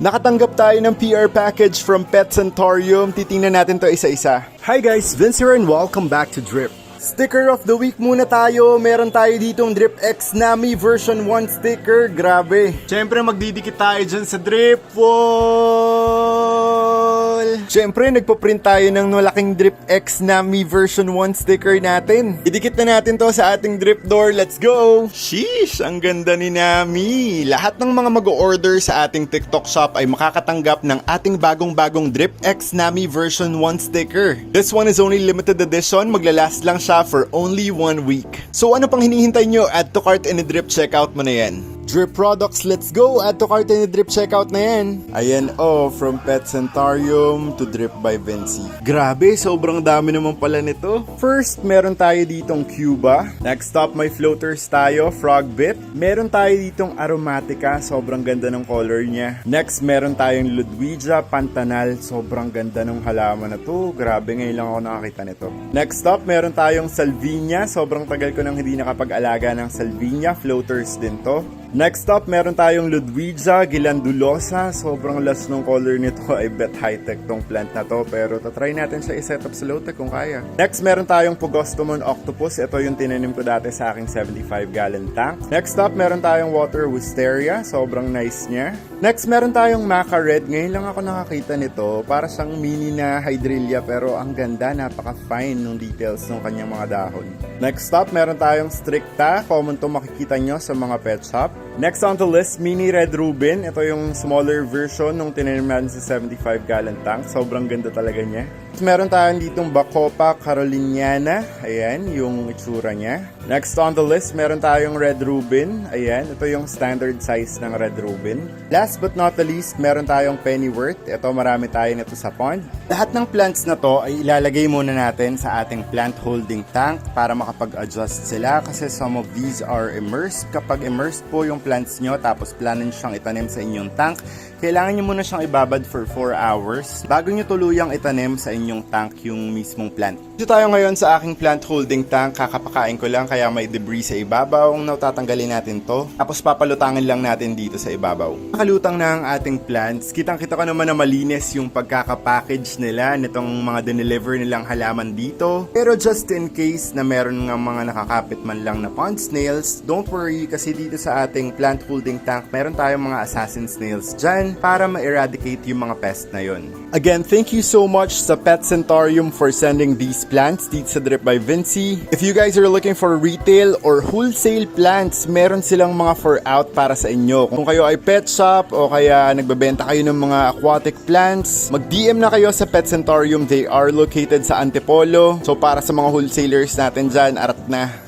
Nakatanggap tayo ng PR package from Pet Centaurium. Titingnan natin to isa-isa. Hi guys, Vince here and welcome back to Drip. Sticker of the week muna tayo. Meron tayo ditong Drip X Nami version 1 sticker. Grabe. Siyempre magdidikit tayo dyan sa Drip wall. Siyempre nagpo-print tayo ng malaking Drip X Nami version 1 sticker natin. Idikit na natin to sa ating drip door. Let's go! Sheesh! Ang ganda ni Nami. Lahat ng mga mag-order sa ating TikTok shop ay makakatanggap ng ating bagong-bagong Drip X Nami version 1 sticker. This one is only limited edition. Maglalast lang siya for only 1 week. So ano pang hinihintay nyo? Add to cart and i-drip checkout mo na yan. Drip products, let's go! Add to cart and i-drip checkout na yan. Ayan from Pet Centaurium to Drip by Vinci. Grabe, sobrang dami naman pala nito. First, meron tayo ditong Cuba. Next up, may floaters tayo, Frog Bit. Meron tayo ditong Aromatica, sobrang ganda ng color niya. Next, meron tayong Ludwigia Pantanal, sobrang ganda ng halaman na to. Grabe, ngayon lang ako nakakita nito. Next up, meron tayong Salvinia, sobrang tagal ko nang hindi nakapag-alaga ng Salvinia, floaters din to. Next up, meron tayong Ludwigia Glandulosa. Sobrang last ng color nito. I bet high-tech tong plant na to. Pero tatry natin siya i-set up sa low-tech kung kaya. Next, meron tayong Pogostomon Octopus. Ito yung tinanim ko dati sa aking 75-gallon tank. Next up, meron tayong Water Wisteria. Sobrang nice niya. Next, meron tayong Maca Red. Ngayon lang ako nakakita nito. Para siyang mini na hydrilla pero ang ganda. Napaka-fine ng details ng kanyang mga dahon. Next up, meron tayong Stricta. Common to makikita nyo sa mga pet shop. Next on the list, Mini Red Rubin. Ito yung smaller version nung tinanim natin sa 75-gallon tank. Sobrang ganda talaga niya. Meron tayong ditong Bacopa Caroliniana. Ayan, yung itsura niya. Next on the list, meron tayong Red Rubin. Ayan, ito yung standard size ng Red Rubin. Last but not the least, meron tayong Pennyworth. Ito, marami tayo nito sa pond. Lahat ng plants na to ay ilalagay muna natin sa ating plant holding tank para makapag-adjust sila kasi some of these are immersed. Kapag immersed po yung plants nyo tapos planan siyang itanim sa inyong tank, kailangan nyo muna siyang ibabad for 4 hours bago nyo tuluyang itanim sa inyong tank yung mismong plant. Dito tayo ngayon sa aking plant holding tank. Kakapakain ko lang kaya may debris sa ibabaw. Tatanggalin natin to. Tapos papalutangin lang natin dito sa ibabaw. Nakalutang na ang ating plants. Kitang-kita ko naman na malinis yung pagkakapackage nila nitong mga dineliver nilang halaman dito. Pero just in case na meron nga mga nakakapit man lang na pond snails, don't worry kasi dito sa ating plant holding tank meron tayong mga assassin snails dyan para ma-eradicate yung mga pest na yon. Again, thank you so much sa Pet Centaurium for sending these plants dito sa Drip by Vinci. If you guys are looking for retail or wholesale plants, meron silang mga for out para sa inyo. Kung kayo ay pet shop o kaya nagbebenta kayo ng mga aquatic plants, mag-DM na kayo sa Pet Centaurium. They are located sa Antipolo. So para sa mga wholesalers natin dyan, arat na.